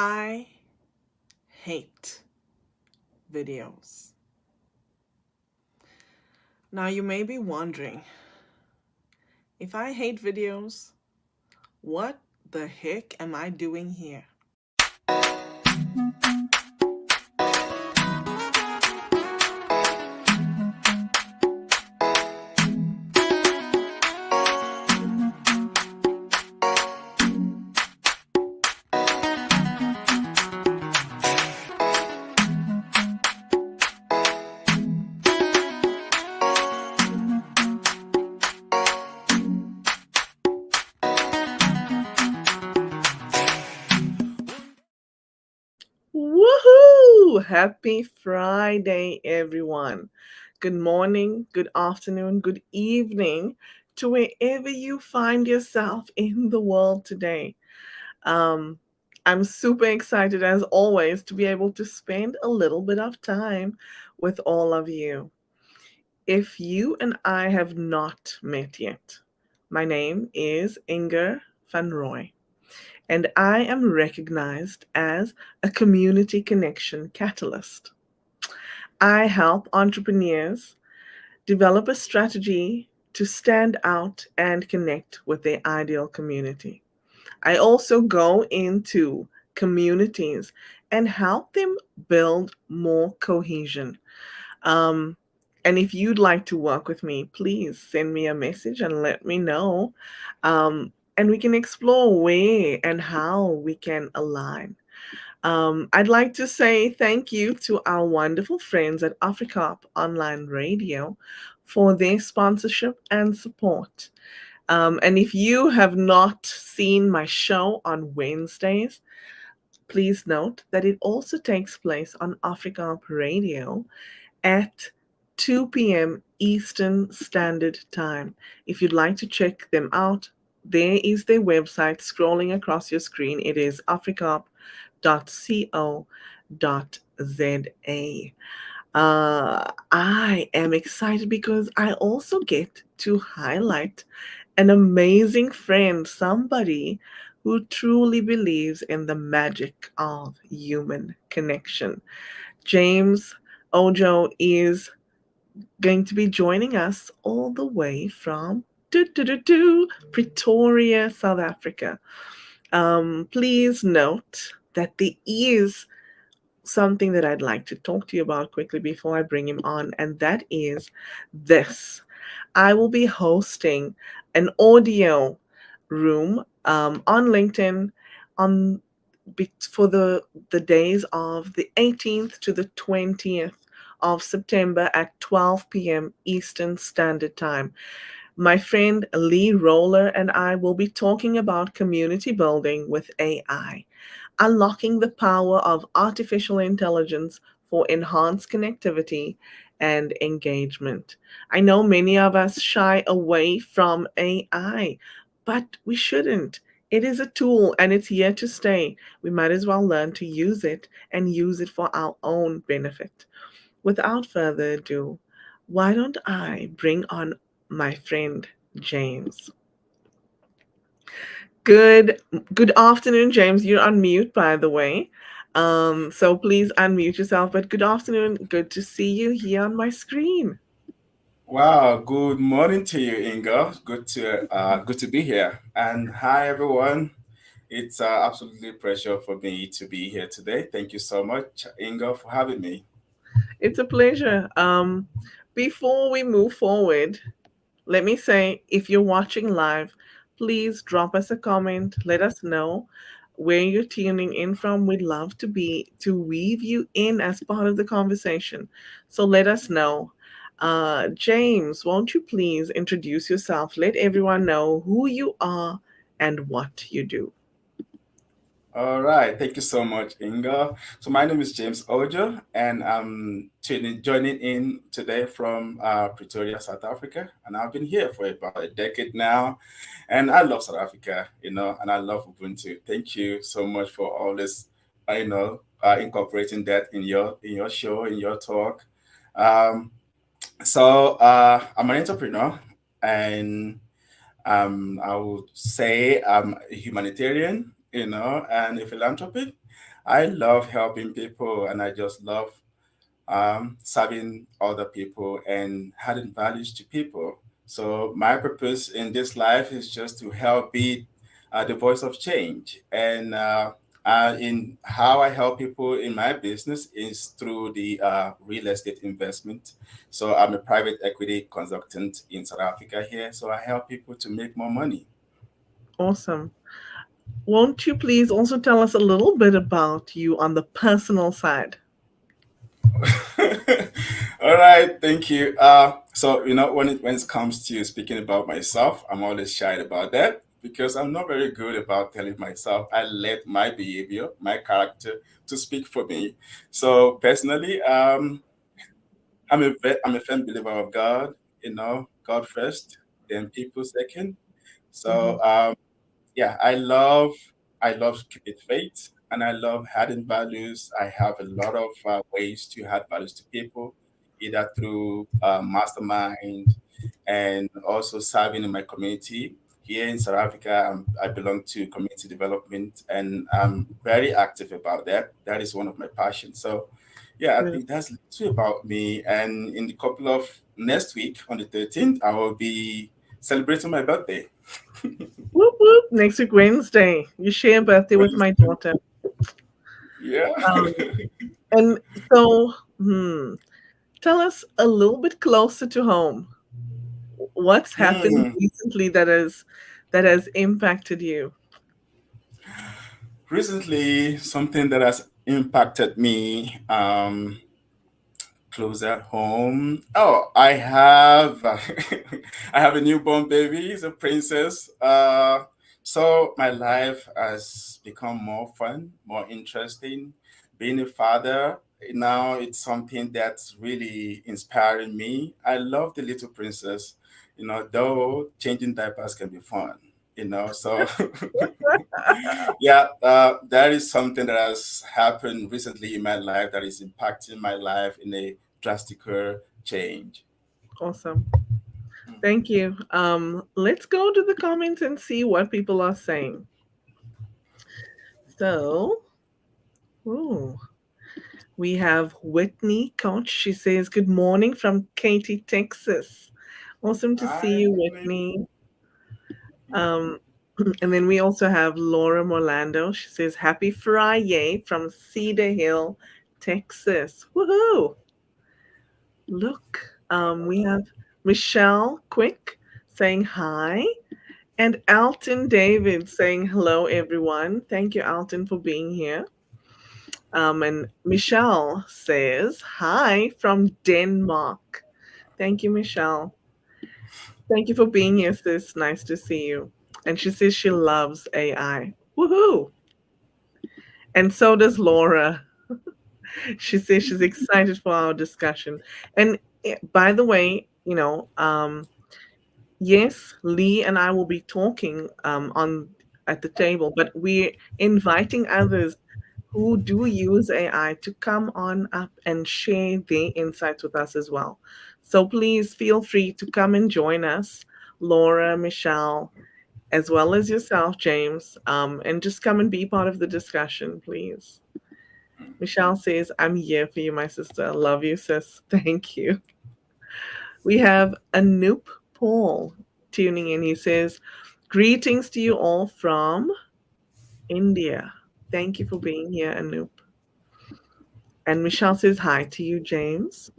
I hate videos. Now, you may be wondering, if I hate videos, what the heck am I doing here? Woohoo! Happy Friday, everyone. Good morning, good afternoon, good evening to wherever you find yourself in the world today. Um, I'm super excited, as always, to be able to spend a little bit of time with all of you. If you and I have not met yet, my name is Inger van Roy, and I am recognized as a community connection catalyst. I help entrepreneurs develop a strategy to stand out and connect with their ideal community. I also go into communities and help them build more cohesion. Um, and if you'd like to work with me, please send me a message and let me know. And we can explore where and how we can align. I'd like to say thank you to our wonderful friends at AfriCop Online Radio for their sponsorship and support. And if you have not seen my show on Wednesdays, please note that it also takes place on AfriCop Radio at 2 p.m. Eastern Standard Time. If you'd like to check them out, there is their website scrolling across your screen. It is africop.co.za. I am excited because I also get to highlight an amazing friend, somebody who truly believes in the magic of human connection. James Ojo is going to be joining us all the way from Pretoria, South Africa. Please note that there is something that I'd like to talk to you about quickly before I bring him on, and that is this. I will be hosting an audio room on LinkedIn on for the days of the 18th to the 20th of September at 12 p.m. Eastern Standard Time. My friend Lee Roller and I will be talking about community building with AI, unlocking the power of artificial intelligence for enhanced connectivity and engagement. I know many of us shy away from AI, but we shouldn't. It is a tool and it's here to stay. We might as well learn to use it and use it for our own benefit. Without further ado, why don't I bring on my friend James? Good good afternoon, James. You're on mute, by the way. So please unmute yourself. But good afternoon. Good to see you here on my screen. Wow, good morning to you, Inga. Good to be here. And hi everyone. It's absolutely a pleasure for me to be here today. Thank you so much, Inga, for having me. It's a pleasure. Before we move forward, let me say, if you're watching live, please drop us a comment. Let us know where you're tuning in from. We'd love to weave you in as part of the conversation. So let us know. James, won't you please introduce yourself? Let everyone know who you are and what you do. All right, thank you so much, Inga. So my name is James Ojo, and I'm joining in today from Pretoria, South Africa. And I've been here for about a decade now, and I love South Africa, and I love Ubuntu. Thank you so much for all this, incorporating that in your show, in your talk. Um, So I'm an entrepreneur, and I would say I'm a humanitarian. and a philanthropy. I love helping people, and I just love serving other people and adding values to people. So my purpose in this life is just to help be the voice of change. And in how I help people in my business is through the real estate investment. So I'm a private equity consultant in South Africa here. So I help people to make more money. Awesome. Won't you please also tell us a little bit about you on the personal side? All right, thank you. So when it comes to speaking about myself, I'm always shy about that because I'm not very good about telling myself. I let my behavior, my character, to speak for me. So personally, I'm a firm believer of God. God first, then people second. Hmm. So yeah, I love keeping faith, and I love adding values. I have a lot of ways to add values to people, either through mastermind and also serving in my community. Here in South Africa, I belong to community development, and I'm very active about that. That is one of my passions. So yeah, I think that's little about me. And in the couple of next week on the 13th, I will be celebrating my birthday. Whoop whoop. Next week, Wednesday. You share a birthday with my daughter. Yeah. Um, and so, hmm, tell us a little bit closer to home. What's happened Hmm. recently that has impacted you? Recently, something that has impacted me close at home. Oh, I have I have a newborn baby. He's a princess. So my life has become more fun, more interesting. Being a father now, it's something that's really inspiring me. I love the little princess. Though changing diapers can be fun. So yeah, that is something that has happened recently in my life that is impacting my life in a drastic change. Awesome. Thank you. Let's go to the comments and see what people are saying. So, ooh, we have Whitney Coach. She says, "Good morning from Katy, Texas." Awesome to see Hi, you, Whitney. Whitney. Um, and then we also have Laura Morlando. She says, "Happy Friday from Cedar Hill, Texas." Woohoo! Look, we have Michelle Quick saying hi, and Alton David saying hello, everyone. Thank you, Alton, for being here. And Michelle says hi from Denmark. Thank you, Michelle. Thank you for being here, sis. Nice to see you. And she says she loves AI. Woohoo! And so does Laura. She says she's excited for our discussion. And by the way, yes, Lee and I will be talking on at the table, but we're inviting others who do use AI to come on up and share their insights with us as well. So please feel free to come and join us, Laura, Michelle, as well as yourself, James, and just come and be part of the discussion, please. Michelle says, "I'm here for you, my sister. Love you, sis." Thank you. We have Anoop Paul tuning in. He says, "Greetings to you all from India." Thank you for being here, Anoop. And Michelle says, "Hi to you, James."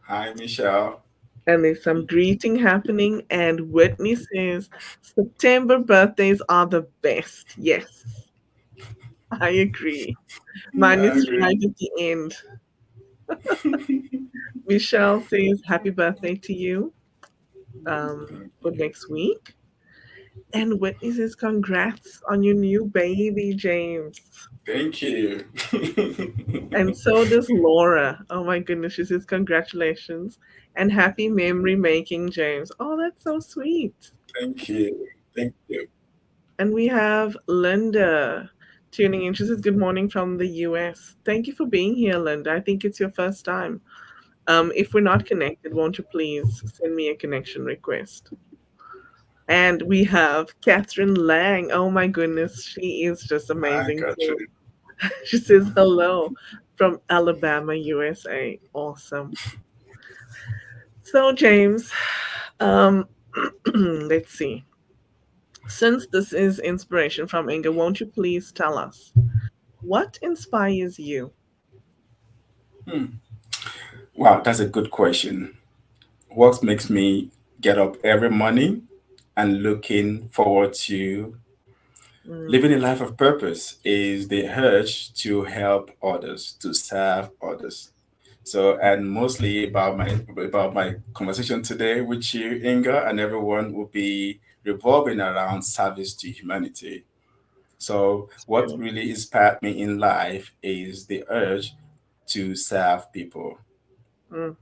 Hi, Michelle. And there's some greeting happening. And Whitney says, "September birthdays are the best." Yes, I agree. Mine I is agree. right at the end. Michelle says, "Happy birthday to you Thank for you. next week." And Whitney says, "Congrats on your new baby, James." Thank you. And so does Laura. Oh my goodness. She says, "Congratulations and happy memory making, James." Oh, that's so sweet. Thank you. Thank you. And we have Linda tuning in. She says, "Good morning from the US." Thank you for being here, Linda. I think it's your first time. If we're not connected, won't you please send me a connection request? And we have Catherine Lang. Oh my goodness, she is just I amazing got too. you. She says hello from Alabama, USA. Awesome. So, James, um, let's see. Since this is inspiration from Inga, won't you please tell us what inspires you? Hmm. Wow, that's a good question. What makes me get up every morning and looking forward to Mm, living a life of purpose is the urge to help others, to serve others. So, and mostly about my conversation today with you, Inga, and everyone will be revolving around service to humanity. So, it's what beautiful. really inspired me in life is the urge to serve people. Mm.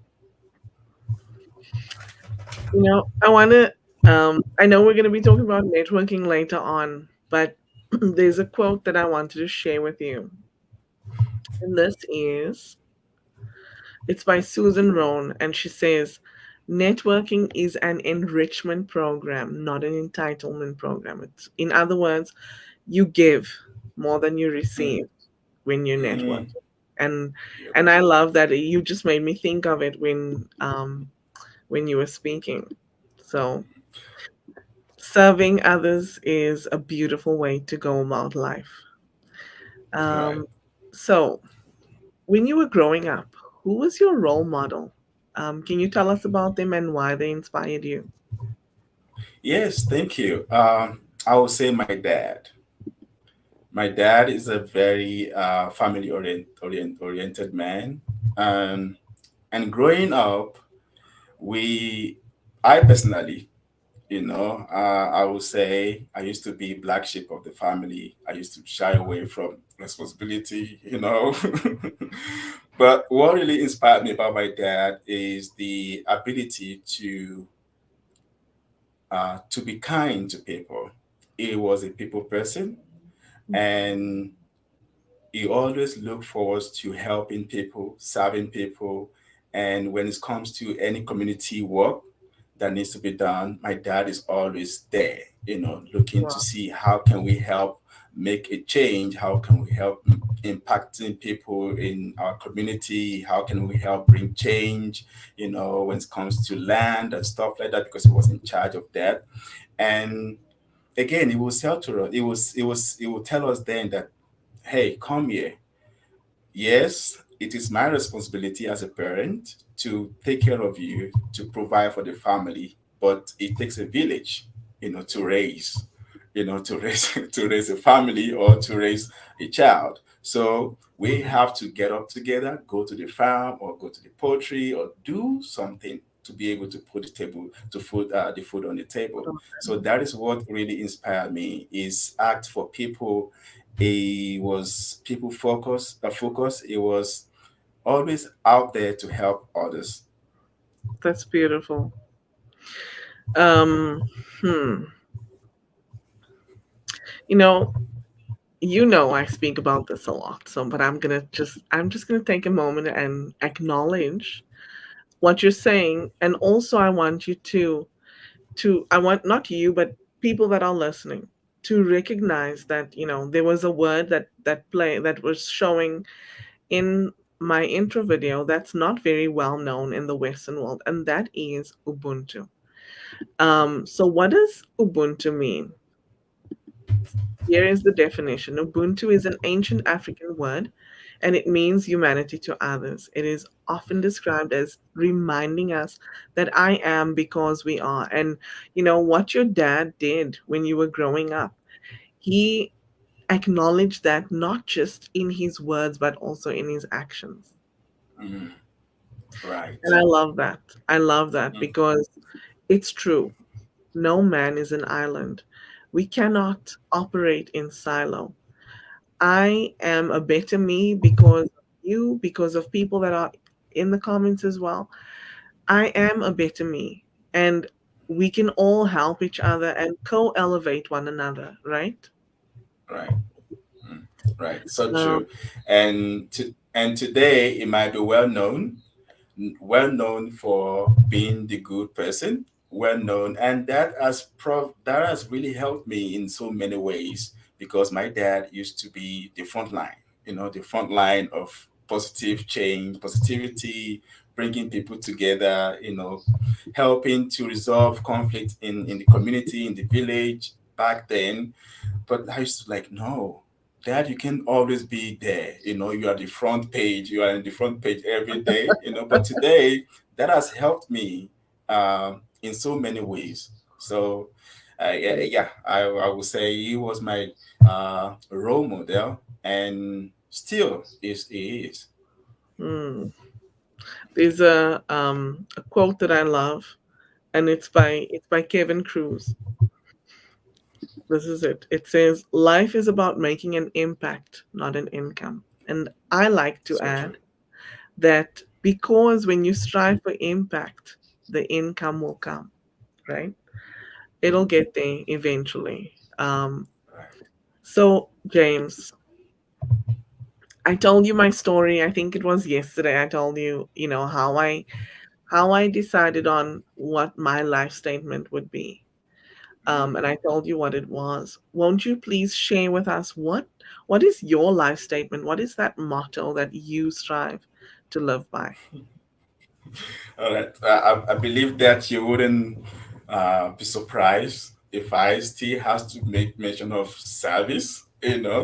I want to, I know we're going to be talking about networking later on, but there's a quote that I wanted to share with you. And this is, it's by Susan Rohn, and she says, networking is an enrichment program, not an entitlement program. It's, in other words, you give more than you Mm, receive when you're mm, networking. And yep, and I love that you just made me think of it when you were speaking. So serving others is a beautiful way to go about life. right. Um, so, when you were growing up, who was your role model? Can you tell us about them and why they inspired you? Yes, thank you. I will say my dad. My dad is a very oriented man. Um, and growing up, we, I personally, I would say I used to be black sheep of the family. I used to shy away from responsibility. But what really inspired me about my dad is the ability to be kind to people. He was a people person, and he always looked forward to helping people, serving people. And when it comes to any community work that needs to be done, my dad is always there, looking to Wow, see how can we help make a change, how can we help impacting people in our community, how can we help bring change, when it comes to land and stuff like that, because he was in charge of that. And again, it will tell to us, it will tell us then that, hey, come here. Yes, it is my responsibility as a parent to take care of you, to provide for the family, but it takes a village, to raise, to raise to raise a family or to raise a child. So we have to get up together, go to the farm or go to the poultry or do something to be able to put the food on the table. So that is what really inspired me is act for people. It was people focus. It was always out there to help others. that's beautiful. Um, hmm. You know, I speak about this a lot. So, but I'm just gonna take a moment and acknowledge what you're saying, and also I want you to I want not you, but people that are listening to recognize that there was a word that was showing in my intro video that's not very well known in the Western world, and that is Ubuntu. So what does Ubuntu mean? Here is the definition. Ubuntu is an ancient African word, and it means humanity to others. It is often described as reminding us that I am because we are. And what your dad did when you were growing up, he acknowledged that not just in his words, but also in his actions. Mm, right. And I love that. I love that Mm, because it's true. No man is an island. We cannot operate in silo. I am a better me because of you, because of people that are in the comments as well. I am a better me. And we can all help each other and co elevate one another, right? right. Mm, right. So Um, true. And today it might be well known for being the good person, well known, and that has really helped me in so many ways because my dad used to be the front line, the front line of positive change, positivity, bringing people together, helping to resolve conflict in the community, in the village back then. But I used to like, no, Dad, you can always be there. You are the front page. You are in the front page every day. But today, that has helped me in so many ways. So, yeah, I would say he was my role model, and still is he is. Mm. There's a quote that I love, and it's by Kevin Cruz. This is it. It says, "Life is about making an impact, not an income." And I like to So add true. that because when you strive for impact, the income will come, right? It'll Mhm. get there eventually. Right. So, James, I told you my story. I think it was yesterday. I told you, how I decided on what my life statement would be. Mhm. And I told you what it was. Won't you please share with us what is your life statement? What is that motto that you strive to live by? All right. I believe that you wouldn't be surprised if I still has to make mention of service.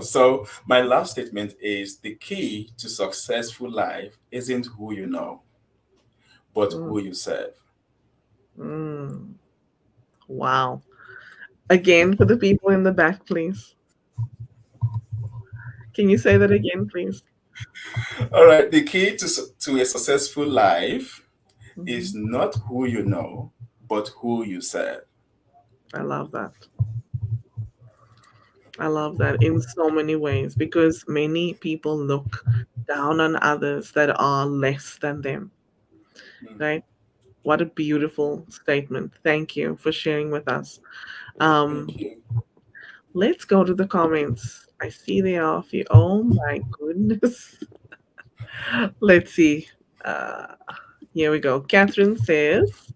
So my last statement is the key to successful life isn't who you know, but Mm, who you serve. mm, wow. Again, for the people in the back, please. Can you say that again, please? All right. The key to a successful life is Hmm. not who you know, but who you serve. I love that. I love that in so many ways because many people look down on others that are less than them, Mm, right? What a beautiful statement. Thank you for sharing with us. Um, thank you. let's go to the comments. I see they are a few. Oh my goodness. Let's see. Uh, here we go. Catherine says,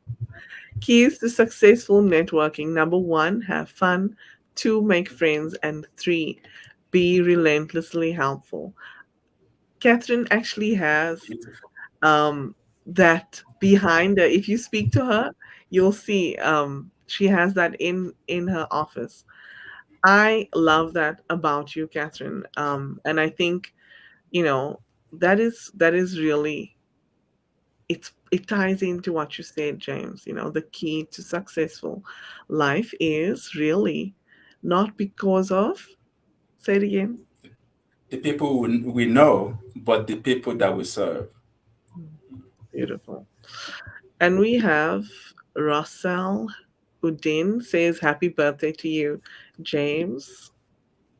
keys to successful networking. Number one, have fun. Two, make friends. And three, be relentlessly helpful. Catherine actually has Beautiful. um, that behind her. If you speak to her, you'll see she has that in her office. I love that about you, Catherine. And I think that is really it ties into what you said, James. The key to successful life is really not because of. Say it again. The people we know, but the people that we serve. Beautiful. And we have Russell Udin says happy birthday to you, James.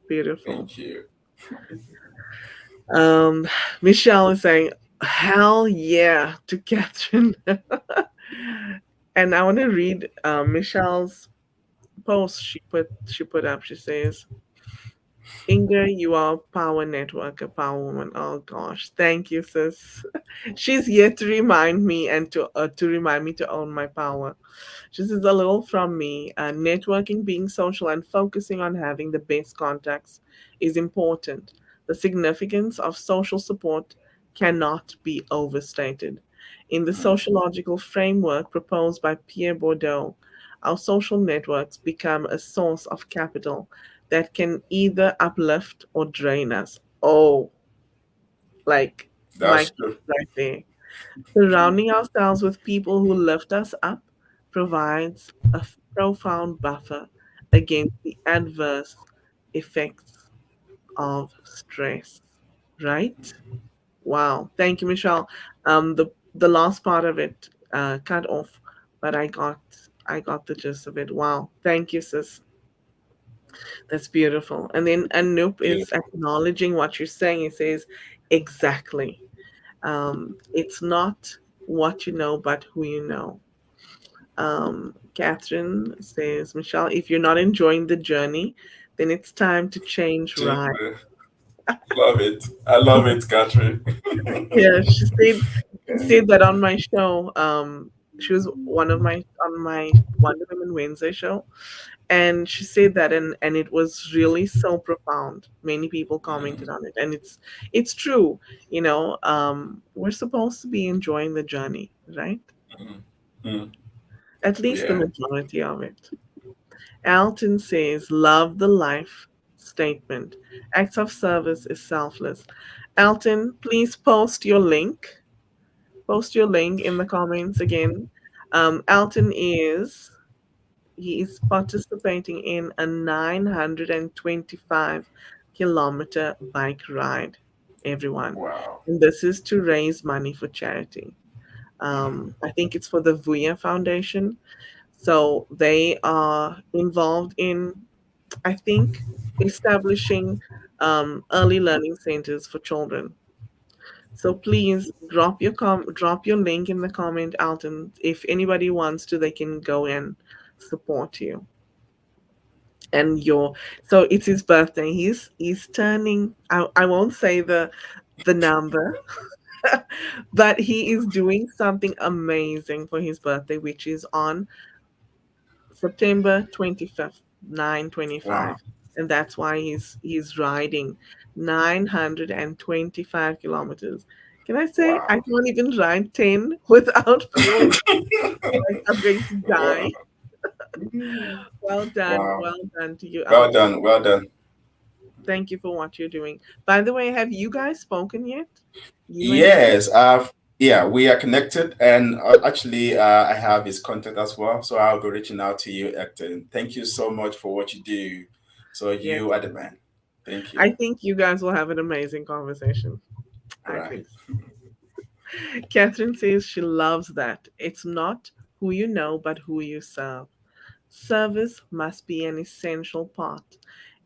Beautiful. Thank you. Um, Michelle is saying hell yeah to Catherine. And I want to read Michelle's post she put up. She says, Inga, you are a power network, a power woman. Oh gosh, thank you, sis. She's here to remind me and to remind me to own my power. This is a little from me. Networking, being social, and focusing on having the best contacts is important. The significance of social support cannot be overstated. In the Mm, sociological framework proposed by Pierre Bourdieu, our social networks become a source of capital that can either uplift or drain us. Oh, like that's Mike true. right there. Surrounding ourselves with people who lift us up provides a profound buffer against the adverse effects of stress. Right? Wow. Thank you, Michelle. The last part of it cut off, but I got the gist of it. Wow. Thank you, sis. That's beautiful. And then Anoop is Beautiful. acknowledging what you're saying. He says, exactly. It's not what you know, but who you know. Catherine says, Michelle, if you're not enjoying the journey, then it's time to change Change ride. love it. I love it, Catherine. Yeah, she said that on my show. She was one of my on my Wonder Woman Wednesday show, and she said that, and it was really so profound. Many people commented on it, and it's true. We're supposed to be enjoying the journey, right? Mm. At least the Yeah. majority of it. Alton says, "Love the life statement. Acts of service is selfless." Alton, please post your link in the comments again. Alton he is participating in a 925-kilometer bike ride, everyone. Wow. And this is to raise money for charity. I think it's for the Vuya Foundation. So they are involved in, I think, establishing early learning centers for children. So please drop your link in the comment, Alton. If anybody wants to, they can go and support you. And your so it's his birthday. He's turning. I won't say the number, but he is doing something amazing for his birthday, which is on September 25th, Wow. 9/25. And that's why he's riding 925 kilometers. Can I say I Wow. can't even ride 10 without feeling like I'm going to Wow. die? Wow. Well done to you, Well Alton. done. Well done. Thank you for what you're doing. By the way, have you guys spoken yet? You and him? Yes. Yeah, we are connected, and actually, I have his contact as well. So I'll be reaching out to you, Acton. Thank you so much for what you do. So Yes. you are the man. Thank you. I think you guys will have an amazing conversation. All I right. think so. Catherine says she loves that. It's not who you know, but who you serve. Service must be an essential part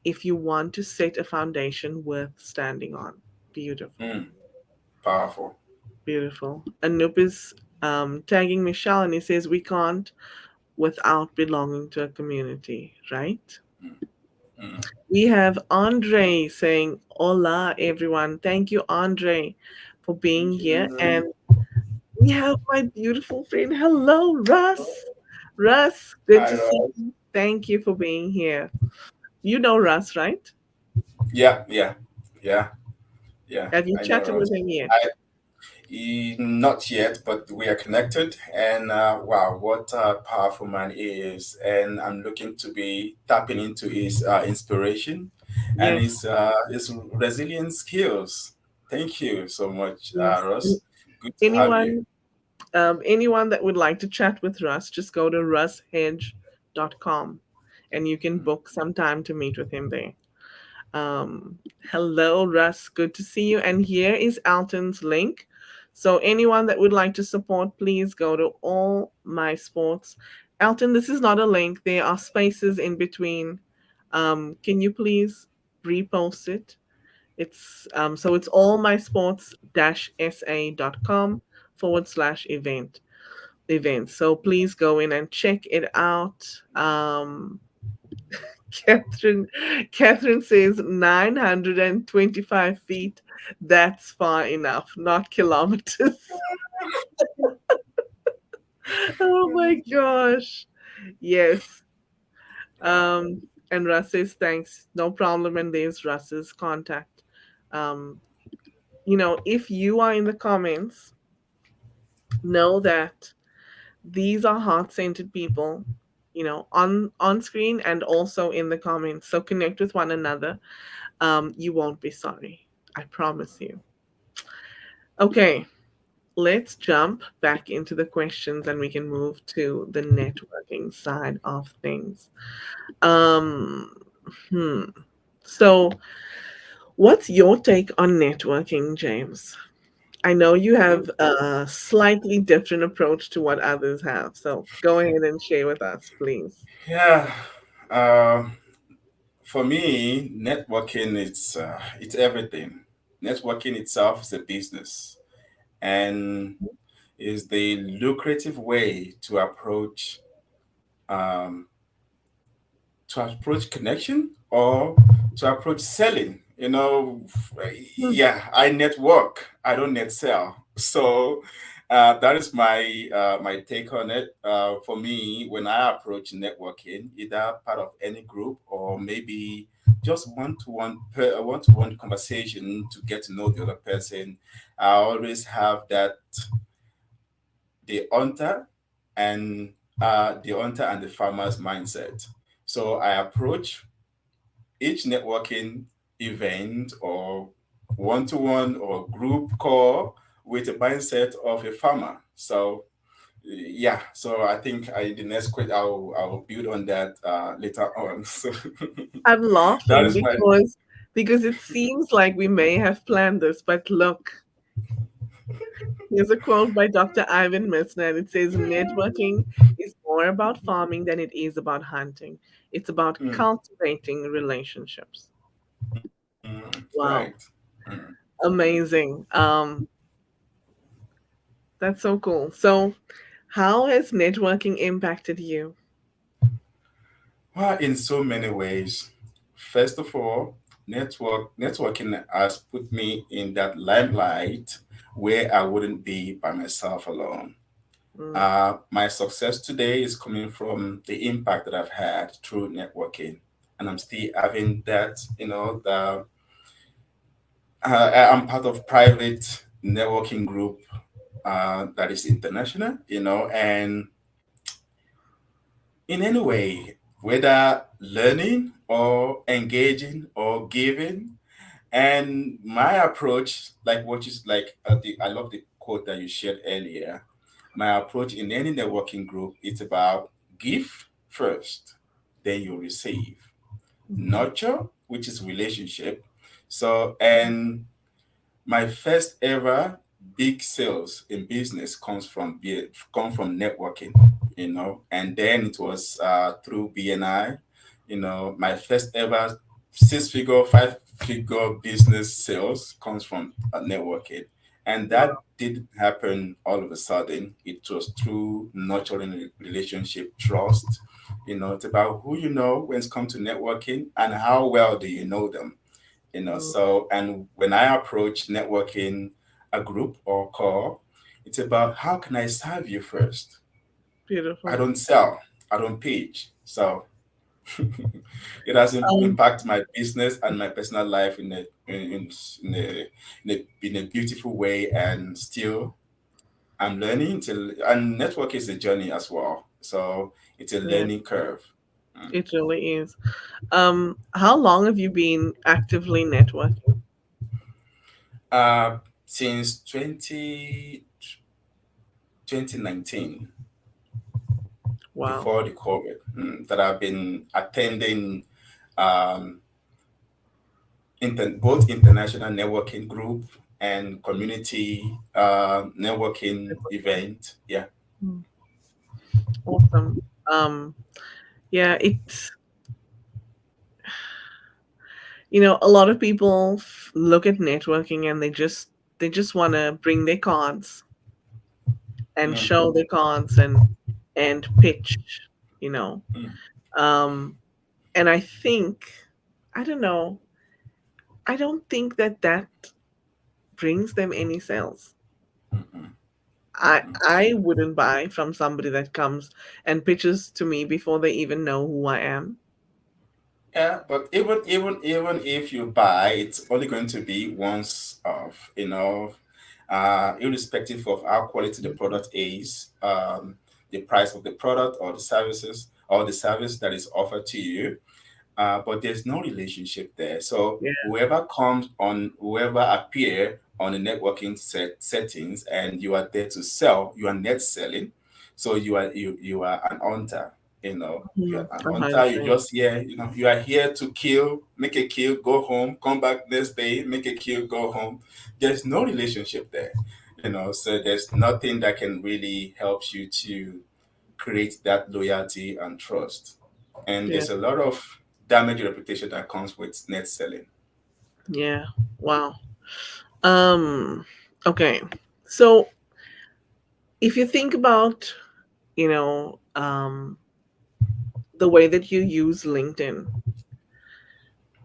if you want to set a foundation worth standing on. Beautiful. Mm, powerful. Beautiful. Anup is tagging Michelle and he says, "We can't without belonging to a community," right? Mm, mm. We have Andre saying, "Hola, everyone." Thank you, Andre, for being Thank here. you. And we have my beautiful friend. Hello, Russ. Russ, good Hi, to see Ross. you. Thank you for being here. You know Russ, right? Yeah, yeah, yeah, yeah. Have you I know chatted Ross. with him yet? I Not yet, but we are connected. And wow, what a powerful man he is! And I'm looking to be tapping into his inspiration and Yes, his resilient skills. Thank you so much, yes. Ross. Good to have you. Anyone, anyone that would like to chat with Russ, just go to russhedge.com and you can book some time to meet with him there. Um, Hello, Russ. Good to see you. And here is Alton's link. So anyone that would like to support, please go to All My Sports. Alton, this is not a link. There are spaces in between. Can you please repost it? It's allmysports-sa.com/event events. So please go in and check it out. Catherine Catherine says 925 feet. That's far enough, not kilometers. Oh my gosh. Yes. Wow. Um, and Russ says thanks. No problem. And there's Russ's contact. Um, if you are in the comments, know that these are heart-centered people, on screen and also in the comments. So connect with one another. You won't be sorry. I promise you. Okay, let's jump back into the questions and we can move to the networking side of things. Um, hmm. So, what's your take on networking, James? I know you have a slightly different approach to what others have. So, go ahead and share with us, please. Yeah. Um, for me, networking it's everything. Networking itself is a business, and is the lucrative way um, to approach connection or to approach selling. Hmm. Yeah, I network. I don't net sell. So That is my take on it. For me, when I approach networking, either part of any group or maybe just one-to-one conversation to get to know the other person, I always have that the hunter and the farmer's mindset. So I approach each networking event or one-to-one or group call with a mindset of a farmer. So yeah, so I think the next question I'll build on that later on. So I'm that laughing is my because it seems like we may have planned this, but look, here's a quote by Dr. Ivan Misner, and it says, "Networking is more about farming than it is about hunting. It's about mm, cultivating relationships." right. Wow, Mm. amazing. That's so cool. So, how has networking impacted you? Well, in so many ways. First of all, networking has put me in that limelight where I wouldn't be by myself alone. Mm, My success today is coming from the impact that I've had through networking, and I'm still having that. I'm part of private networking group that is international. And in any way, whether learning or engaging or giving, and my approach, like what is like I love the quote that you shared earlier. My approach in any networking group is about give first, then you receive. mhm. Nurture, which is relationship. So, and my first ever big sales in business come from networking, and then it was through BNI. My first ever 6-figure, 5-figure business sales comes from networking, and Wow, that didn't happen all of a sudden. It was through nurturing relationship, trust. It's about who you know when it comes to networking and how well do you know them. mm, So, and when I approach networking a group or call, it's about how can I serve you first. I beautiful. don't sell, I don't pitch. So it has Um, impacted my business and my personal life in a beautiful way, and still I'm learning till, and network is a journey as well, so it's a yeah, learning curve. it really is. How long have you been actively networking? uh since 2019, Wow, before the COVID, that I've been attending um, both international networking group and community networking event. Yeah. mm, awesome. Um, yeah, it's a lot of people look at networking and they just want to bring their cards and Mm, show their cards and pitch, you know. mm, Um, and I don't know, I don't think that brings them any sales. mm, mm, I mm. I wouldn't buy from somebody that comes and pitches to me before they even know who I am. Yeah, but even if you buy, it's only going to be once off. Irrespective of how quality the product is, the price of the product or the services or the service that is offered to you, but there's no relationship there. So Yeah. whoever appear on the networking settings, and you are there to sell, you are net selling. So you are an hunter. You are an A hunter. You hundred. just here. You are here to kill, make a kill, go home, come back next day, make a kill, go home. There's no relationship there. So there's nothing that can really help you to create that loyalty and trust. And Yeah. there's a lot of damage reputation that comes with net selling. Yeah. Wow. Um, okay. So if you think about, the way that you use LinkedIn,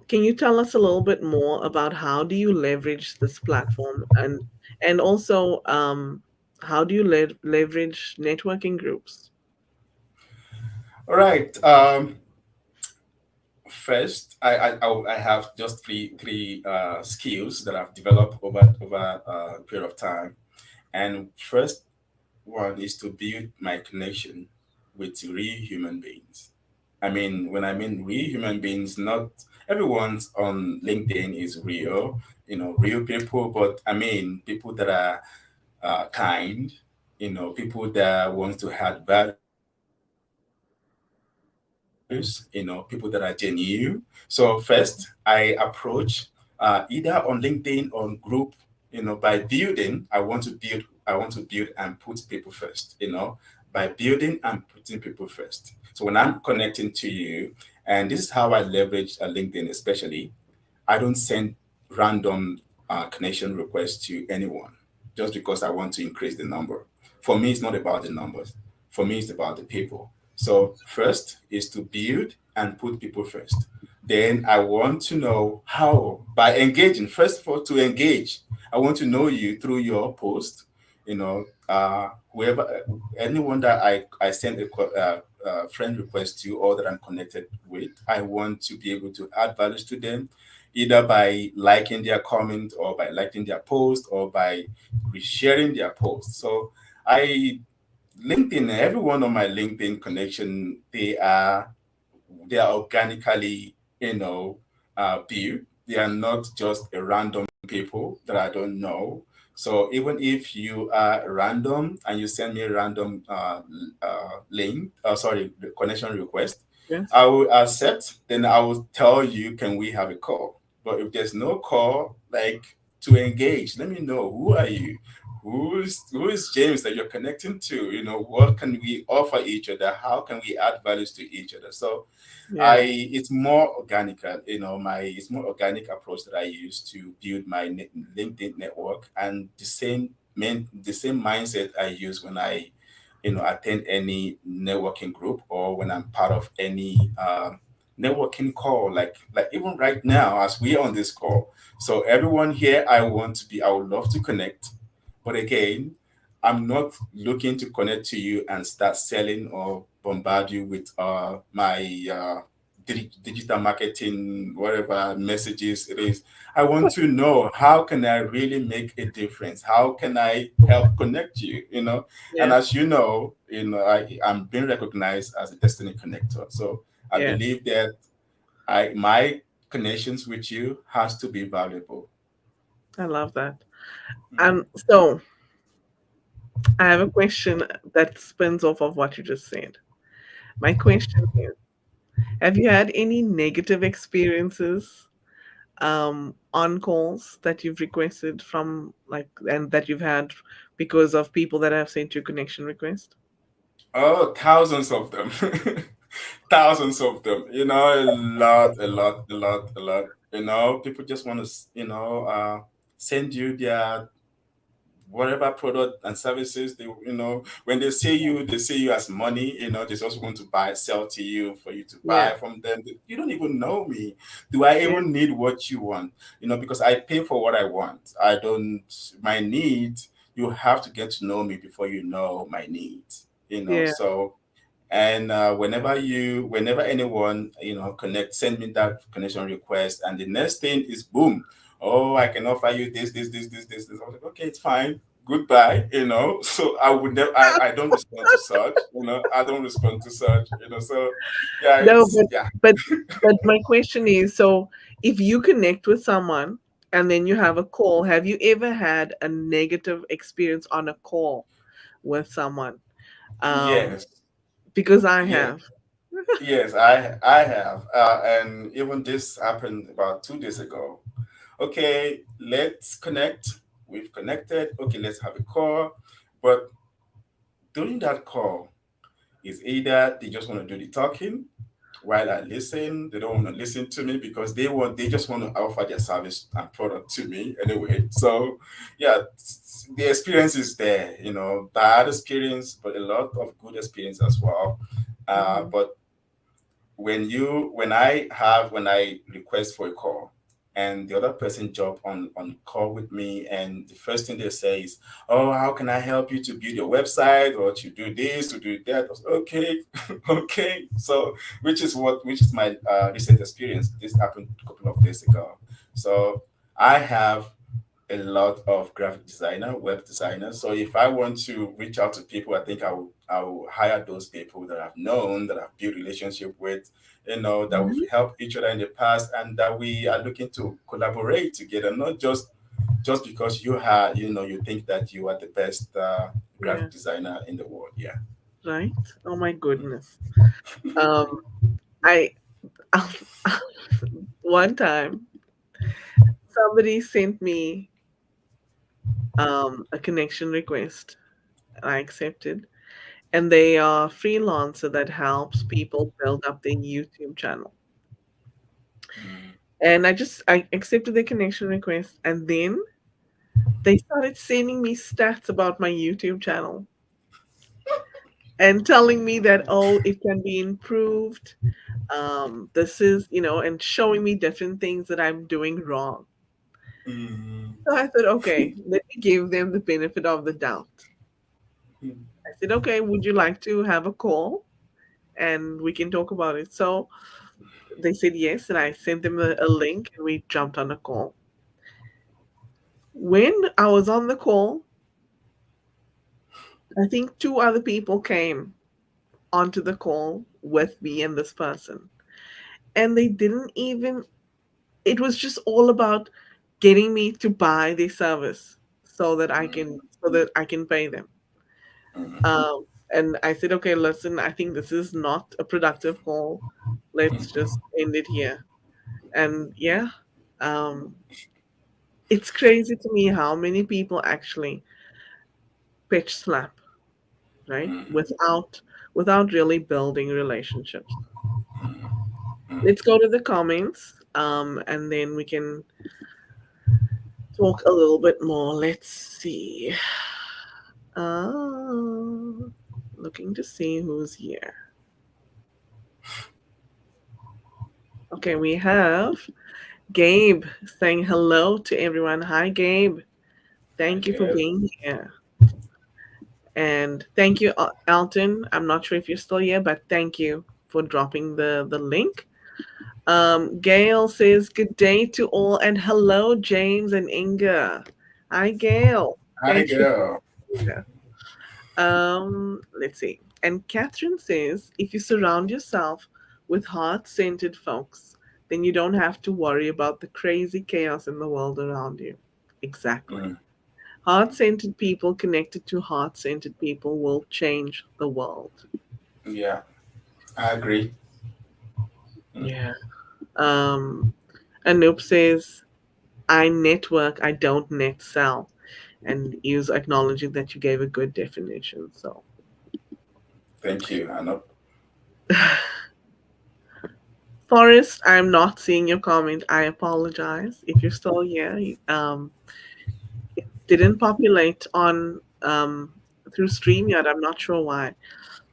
can you tell us a little bit more about how do you leverage this platform and also How do you leverage networking groups? All right. First, I have just three skills that I've developed over a period of time. And first one is to build my connection with real human beings. I mean, when I mean real human beings, not everyone's on LinkedIn is real, real people, but I mean people that are kind, people that want to add values, people that are genuine. So first, I approach either on LinkedIn or group, by building. I want to build and put people first. By building and putting people first. So when I'm connecting to you, and this is how I leverage LinkedIn, especially, I don't send random connection requests to anyone just because I want to increase the number. For me, it's not about the numbers. For me, it's about the people. So first is to build and put people first. Then I want to know how by engaging. First of all, to engage, I want to know you through your post. Whoever, anyone that I send a friend request to or that I'm connected with, I want to be able to add values to them, either by liking their comment or by liking their post or by resharing their post. So I LinkedIn, everyone on my LinkedIn connection, they are organically, built. They are not just a random people that I don't know. So even if you are random and you send me a random link, sorry, the connection request, Yes. I will accept. Then I will tell you, can we have a call? But if there's no call, like to engage, let me know, who are you? Who is James that you're connecting to? What can we offer each other? How can we add values to each other? So Yeah. I it's more organic, my it's more organic approach that I use to build my LinkedIn network, and the same mindset I use when I attend any networking group or when I'm part of any networking call, like even right now as we are on this call. So everyone here, I would love to connect, but again, I'm not looking to connect to you and start selling or bombard you with my digital marketing, whatever messages it is. I want to know, how can I really make a difference? How can I help connect you? And Yeah. as I'm being recognized as a destiny connector. So I Yes. believe that my connections with you has to be valuable. I love that. Mhm. So I have a question that spins off of what you just said. My question is, have you had any negative experiences on calls that you've requested from, like, and that you've had because of people that have sent you connection request? Oh, thousands of them. Thousands of them. A lot, a lot, a lot, a lot. People just want to, send you their whatever product and services. When they see you as money. They just want to sell to you for you to Yeah. buy from them. You don't even know me. Do I Yeah. even need what you want? Because I pay for what I want. I don't, my needs, you have to get to know me before you know my needs. Yeah. So, and whenever anyone send me that connection request, and the next thing is boom, oh, I can offer you this. I was like, okay, it's fine, goodbye. So I would never, I don't respond to such. I don't respond to such. So yeah, No, it's yeah. but but my question is, so if you connect with someone and then you have a call, have you ever had a negative experience on a call with someone? Um, Yes, because I yes, have. yes, I have, and even this happened about 2 days ago. Okay, let's connect. We've connected. Okay, let's have a call. But during that call, is either they just want to do the talking while I listen. They don't want to listen to me because they just want to offer their service and product to me anyway. So yeah, the experience is there, bad experience, but a lot of good experience as well. Mhm. But when I request for a call, and the other person jump on call with me, and the first thing they say is, "Oh, how can I help you to build your website or to do this, to do that?" I was, okay, okay. So, which is my recent experience. This happened a couple of days ago. So I have a lot of graphic designer, web designers. So if I want to reach out to people, I think I will hire those people that I've known, that I've built relationship with, that we've Mhm. helped each other in the past, and that we are looking to collaborate together, not just because you think that you are the best Yeah, graphic designer in the world. Yeah. right. Oh my goodness. Um, I one time somebody sent me a connection request, and I accepted. And they are freelancer that helps people build up their YouTube channel. Mm, And I accepted the connection request, and then they started sending me stats about my YouTube channel and telling me that, oh, it can be improved. This is, and showing me different things that I'm doing wrong. mm, So I thought, okay, let me give them the benefit of the doubt. mm, I said, okay, would you like to have a call and we can talk about it? So they said yes, and I sent them a link and we jumped on a call. When I was on the call, I think two other people came onto the call with me and this person. And they didn't even, it was just all about getting me to buy the service so that I can pay them. mm, And I said, okay, listen, I think this is not a productive call. Let's just end it here. And yeah, um, it's crazy to me how many people actually pitch slap, right? mm, Without really building relationships. mm. Let's go to the comments, and then we can talk a little bit more. Let's see. Uh, Looking to see who's here. Okay, we have Gabe saying hello to everyone. Hi, Gabe. I Thank you for get. being here. And thank you, Alton. I'm not sure if you're still here, but thank you for dropping the link. Gail says, good day to all, and hello, James and Inga. Hi, Gail. Hi, Thank you for girl. being here. Let's see. And Catherine says, if you surround yourself with heart centered folks, then you don't have to worry about the crazy chaos in the world around you. Exactly. Mm, Heart centered people connected to heart centered people will change the world. yeah, I agree. Mm, Yeah. Anoop says, I network, I don't net sell. And use acknowledging that you gave a good definition. So, thank you. I know. Forrest, I'm not seeing your comment. I apologize. If you're still here, it didn't populate on through StreamYard. I'm not sure why.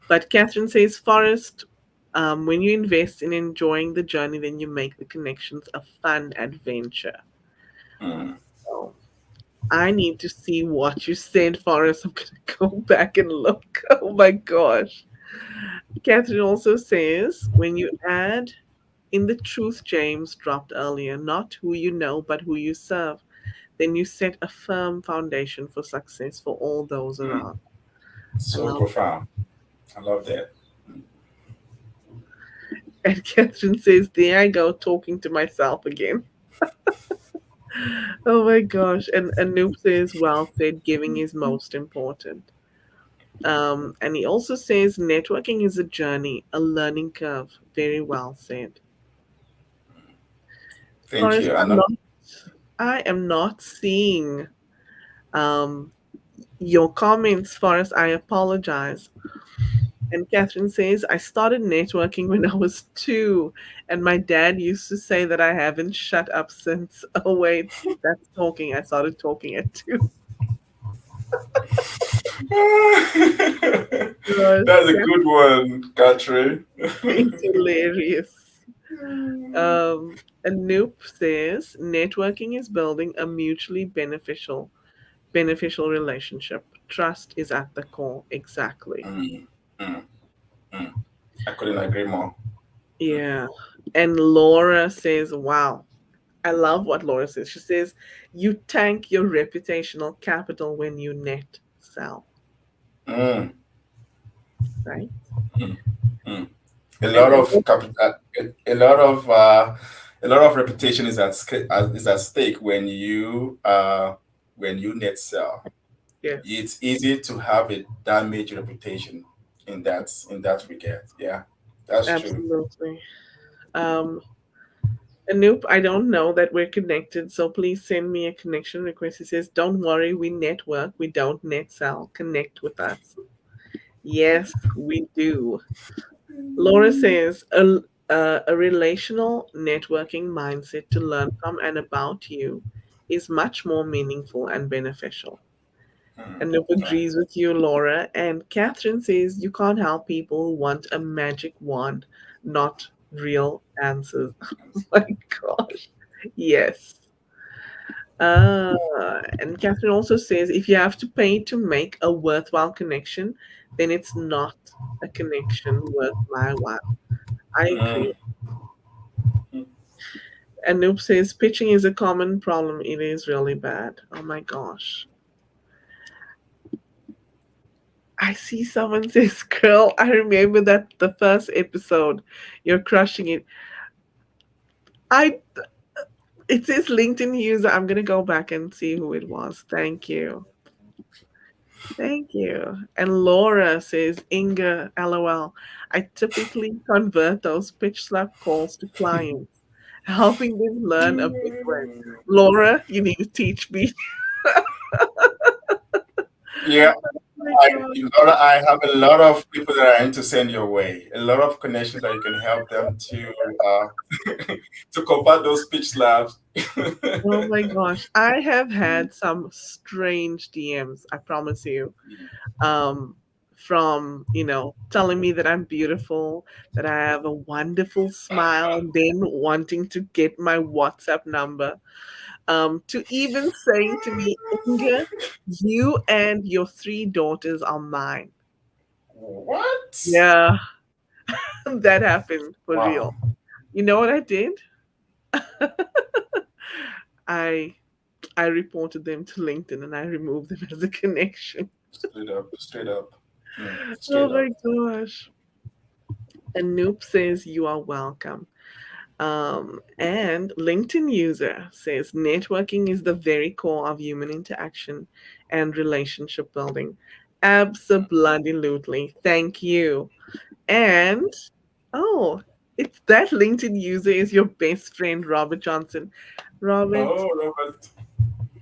But Catherine says, Forrest, when you invest in enjoying the journey, then you make the connections a fun adventure. Mm, So I need to see what you said, Forrest. I'm going to go back and look. Oh my gosh. Catherine also says, when you add in the truth James dropped earlier, not who you know, but who you serve, then you set a firm foundation for success for all those mm. around. I So love that. profound. I love that. And Catherine says, there I go, talking to myself again. Oh my gosh. And Anoop says, well said, giving is most important. And he also says, networking is a journey, a learning curve. Very well said. Thank Forrest, you. I know. I am not seeing um, your comments, Forrest. I apologize. And Catherine says, I started networking when I was 2, and my dad used to say that I haven't shut up since. Oh, wait, that's talking. I started talking at 2. Gosh, That's a Catherine, good one, Catherine. it's hilarious. Anoop says networking is building a mutually beneficial relationship. Trust is at the core. Exactly. Mm, mm, mm. I couldn't agree more. Mm, Yeah. And Laura says, wow. I love what Laura says. She says, you tank your reputational capital when you net sell, mm, right? mm, mm. A And lot of capital, a lot of reputation is is at stake when you net sell. yes, It's easy to have a damaged reputation in that regard. Yeah, that's true. absolutely. Um, Anoop, I don't know that we're connected, so please send me a connection request. He says, don't worry, we network, we don't net sell. Connect with us. Yes, we do. Laura says, a relational networking mindset to learn from and about you is much more meaningful and beneficial. Mm, And Noop right. agrees with you, Laura. And Catherine says you can't help people who want a magic wand, not real answers. Oh my gosh. Yes. Uh, and Catherine also says if you have to pay to make a worthwhile connection, then it's not a connection worth my while. I Mm, agree. And Noob says pitching is a common problem. It is really bad. Oh my gosh. I see someone says, girl, I remember that the first episode. You're crushing it. I it says LinkedIn user. I'm gonna go back and see who it was. Thank you. Thank you. And Laura says, Inga, LOL. I typically convert those pitch slap calls to clients, helping them learn a big word. Laura, you need to teach me. yeah, Oh my God. I have a lot of people that I need to send your way. A lot of connections that you can help them to to convert those pitch slabs. Oh my gosh. I have had some strange DMs, I promise you. Um, from, telling me that I'm beautiful, that I have a wonderful smile, and then wanting to get my WhatsApp number. To even saying to me, Inga, you and your three daughters are mine. What? Yeah, that happened for Wow. real. You know what I did? I I reported them to LinkedIn and I removed them as a connection. Straight up, straight up. Oh Straight my up. gosh. And Noop says you are welcome. And LinkedIn user says networking is the very core of human interaction and relationship building. Absolutely. Thank you. And oh, it's that LinkedIn user is your best friend, Robert Johnson. Robert, Oh, Robert.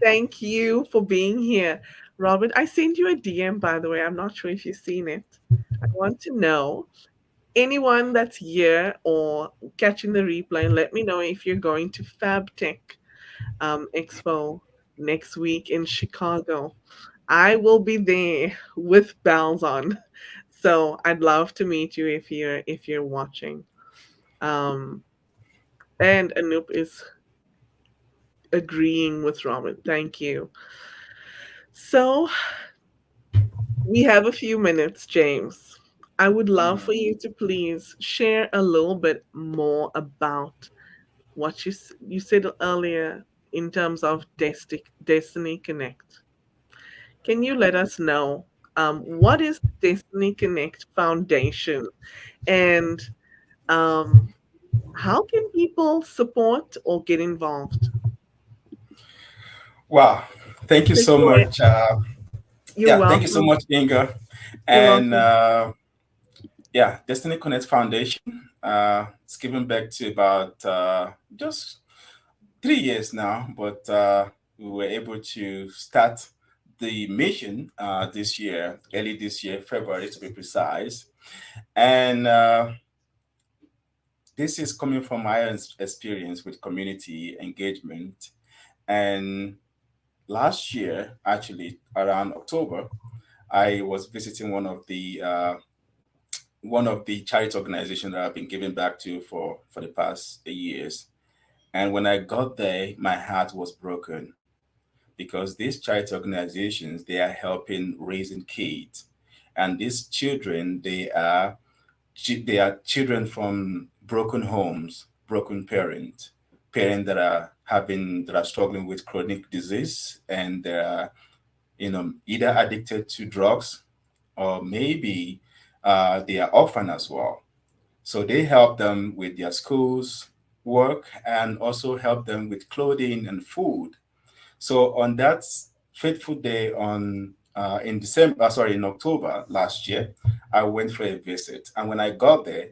thank you for being here. Robert, I sent you a DM, by the way. I'm not sure if you've seen it. I want to know anyone that's here or catching the replay, let me know if you're going to FabTech Expo next week in Chicago. I will be there with bells on. So I'd love to meet you if you're watching. Um, and Anoop is agreeing with Robert. Thank you. So we have a few minutes, James. I would love for Mm. you to please share a little bit more about what you said earlier in terms of Destiny Connect. Can you let us know what is Destiny Connect Foundation and um, how can people support or get involved? Wow. Thank you Take so it away. much. You're Yeah, thank you so welcome. much, Inga. You're And welcome. yeah, Destiny Connect Foundation. It's given back to about just 3 years now, but we were able to start the mission this year, early this year, February to be precise. And this is coming from my own experience with community engagement. And last year, actually, around October, I was visiting one of the charity organizations that I've been giving back to for the past 8 years. And when I got there, my heart was broken because these charity organizations, they are helping raising kids. And these children, they are children from broken homes, broken parents, parents that are struggling with chronic disease, and they are, either addicted to drugs, or maybe they are orphan as well. So they help them with their schools work, and also help them with clothing and food. So on that fateful day, on in December, sorry, in October last year, I went for a visit, and when I got there,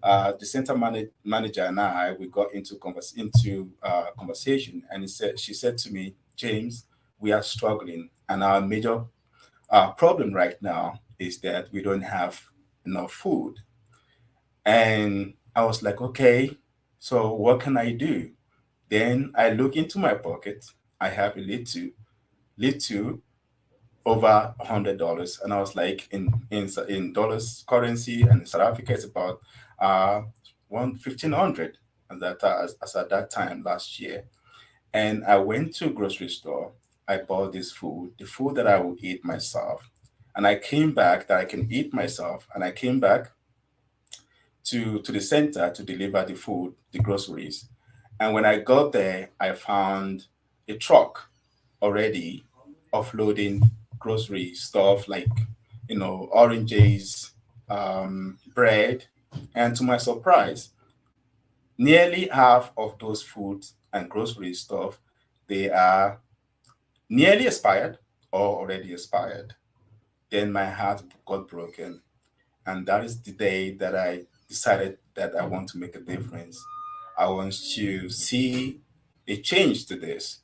the manager and we got into conversation, and she said to me, James, we are struggling, and our major problem right now is that we don't have enough food. And I was like, okay, so what can I do? Then I look into my pocket. I have a little over $100, and I was like, in dollars currency, and in South Africa it's about uh 1,500 as at that time last year. And I went to a grocery store. I bought this food, the food that I will eat myself, and I came back that I can eat myself, and I came back to the center to deliver the food, the groceries. And when I got there, I found a truck already offloading grocery stuff like, oranges, bread. And to my surprise, nearly half of those foods and grocery stuff, they are nearly expired or already expired. Then my heart got broken. And that is the day that I decided that I want to make a difference. I want to see a change to this.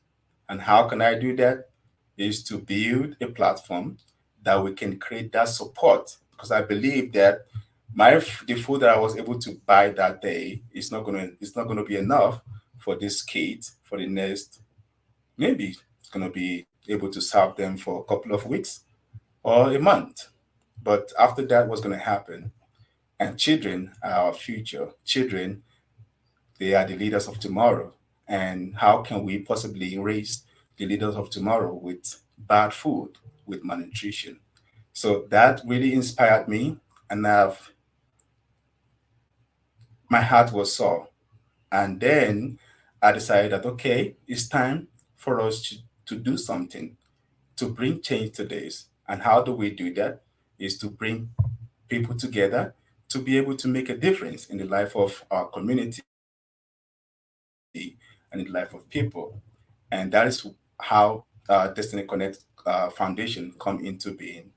And how can I do that? Is to build a platform that we can create that support. Because I believe that the food that I was able to buy that day is not gonna be enough for these kids for the next, maybe it's gonna be able to serve them for a couple of weeks or a month. But after that, what's gonna happen? And children are our future. Children, they are the leaders of tomorrow. And how can we possibly raise the leaders of tomorrow with bad food, with malnutrition? So that really inspired me, and my heart was sore. And then I decided that, okay, it's time for us to do something to bring change to this. And how do we do that? Is to bring people together to be able to make a difference in the life of our community and in the life of people. And that is how Destiny Connect Foundation come into being.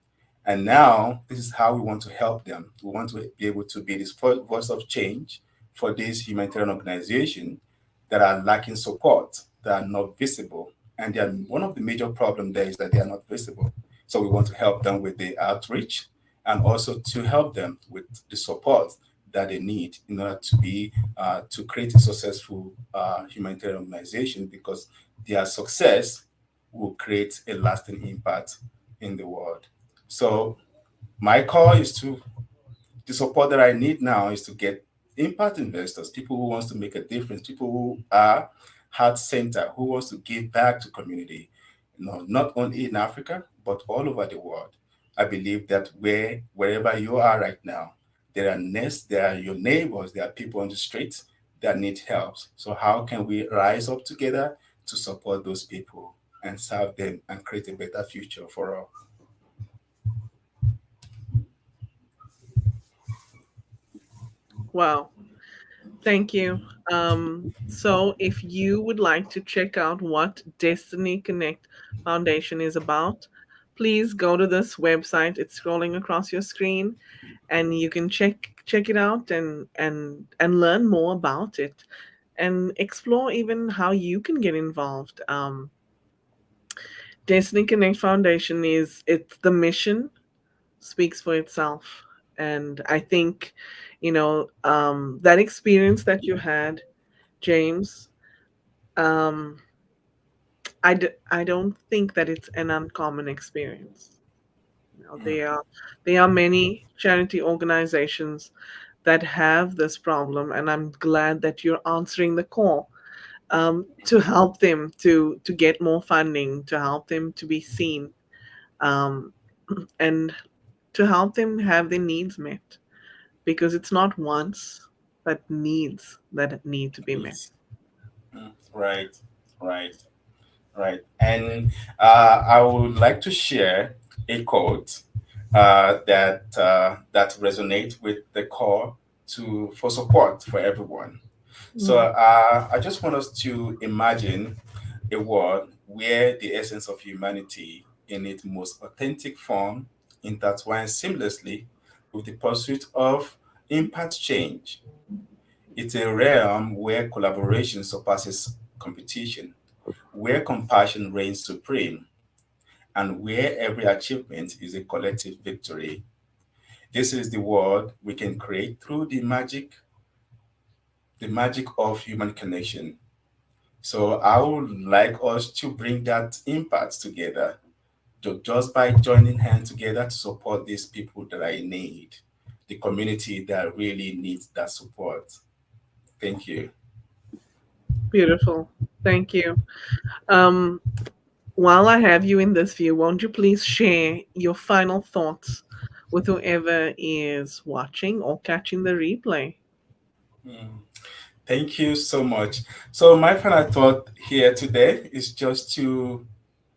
And now this is how we want to help them. We want to be able to be this voice of change for these humanitarian organizations that are lacking support, that are not visible. And one of the major problems there is that they are not visible. So we want to help them with the outreach, and also to help them with the support that they need in order to create a successful humanitarian organization, because their success will create a lasting impact in the world. So my call is to the support that I need now is to get impact investors, people who wants to make a difference, people who are heart center, who wants to give back to community, not only in Africa but all over the world. I believe that wherever you are right now, there are your neighbors, there are people on the streets that need help. So how can we rise up together to support those people and serve them and create a better future for all? Wow. Thank you. So, if you would like to check out what Destiny Connect Foundation is about, please go to this website. It's scrolling across your screen, and you can check it out and learn more about it, and explore even how you can get involved. Destiny Connect Foundation it's the mission speaks for itself, and I think that experience that you had, James. Um, I don't think that it's an uncommon experience. Mm. There are many charity organizations that have this problem, and I'm glad that you're answering the call to help them to get more funding, to help them to be seen, um, and to help them have their needs met, because it's not wants but needs that need to be met. Yes. Right, right, right. And I would like to share a quote that resonates with the call to for support for everyone. So Mm, I just want us to imagine a world where the essence of humanity in its most authentic form intertwines seamlessly with the pursuit of impact change. It's a realm where collaboration surpasses competition, where compassion reigns supreme, and where every achievement is a collective victory. This is the world we can create through the magic of human connection. So I would like us to bring that impact together, just by joining hands together to support these people that I need, the community that really needs that support. Thank you. beautiful. Thank you. Um, while I have you in this view, won't you please share your final thoughts with whoever is watching or catching the replay? Mm, Thank you so much. So my final thought here today is just to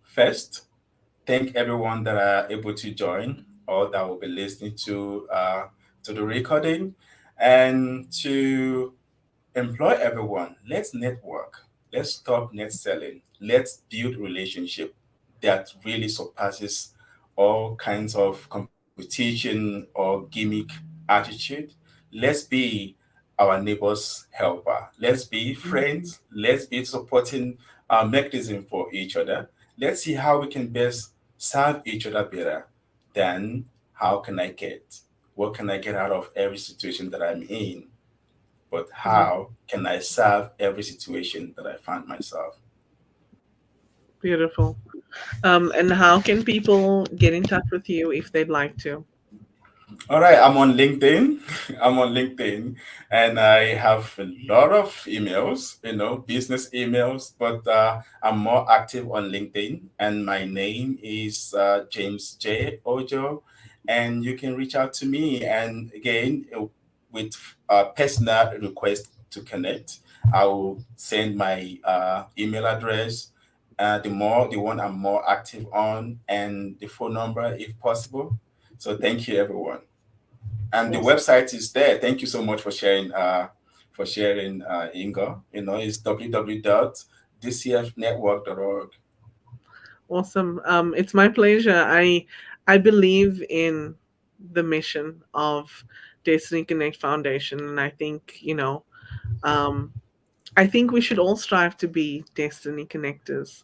first thank everyone that are able to join or that will be listening to the recording, and to employ everyone. Let's network. Let's stop net selling. Let's build relationship that really surpasses all kinds of competition or gimmick attitude. Let's be our neighbor's helper. Let's be Mhm. friends. Let's be supporting mechanism for each other. Let's see how we can best serve each other better. Then how can I get? What can I get out of every situation that I'm in? But Mhm. how can I serve every situation that I find myself? Beautiful. And how can people get in touch with you if they'd like to? All right, I'm on LinkedIn. I'm on LinkedIn, and I have a lot of emails, business emails, but I'm more active on LinkedIn, and my name is James J. Ojo, and you can reach out to me. And again, with a personal request to connect, I will send my email address. The one I'm more active on, and the phone number if possible. So thank you, everyone. And the Awesome. website is there. Thank you so much for sharing. Inga. It's www.dcfnetwork.org. Awesome. It's my pleasure. I believe in the mission of Destiny Connect Foundation, and I think um, I think we should all strive to be destiny connectors,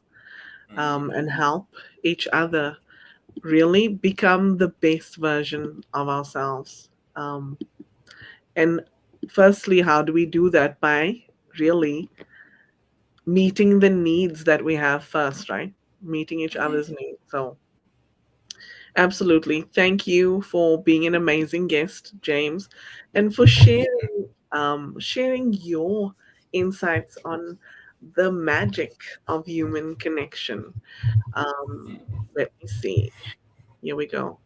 and Mhm. help each other really become the best version of ourselves. And firstly, how do we do that? By really meeting the needs that we have first, right? Meeting each Mhm. other's needs. So, absolutely. Thank you for being an amazing guest, James, and for sharing your insights on the magic of human connection. Um, Let me see. Here we go.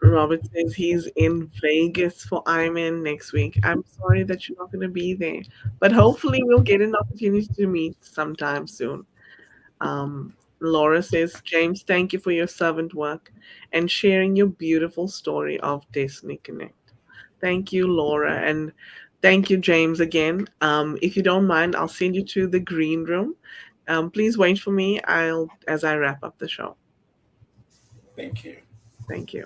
Robert says he's in Vegas for Ironman next week. I'm sorry that you're not going to be there, but hopefully we'll get an opportunity to meet sometime soon. Um, Laura says, James, thank you for your servant work and sharing your beautiful story of Destiny Connect. Thank you, Laura, and thank you, James, again. If you don't mind, I'll send you to the green room. Please wait for me. I'll as I wrap up the show. Thank you. Thank you.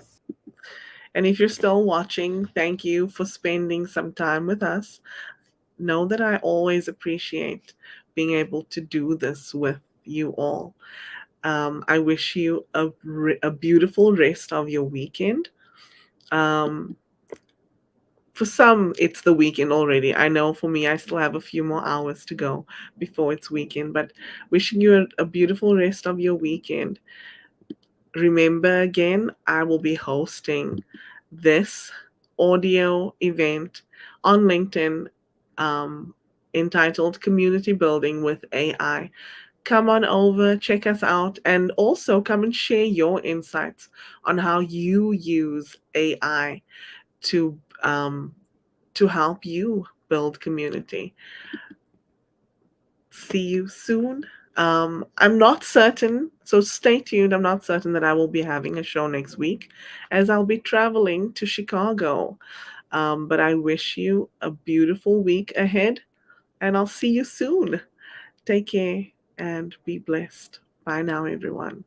And if you're still watching, thank you for spending some time with us. Know that I always appreciate being able to do this with you all. I wish you a beautiful rest of your weekend. Um, for some, it's the weekend already. I know for me, I still have a few more hours to go before it's weekend, but wishing you a beautiful rest of your weekend. Remember again, I will be hosting this audio event on LinkedIn, um, entitled Community Building with AI. Come on over, check us out, and also come and share your insights on how you use AI to um, to help you build community. See you soon. I'm not certain, so stay tuned. I'm not certain that I will be having a show next week as I'll be traveling to Chicago. But I wish you a beautiful week ahead, and I'll see you soon. Take care and be blessed. Bye now, everyone.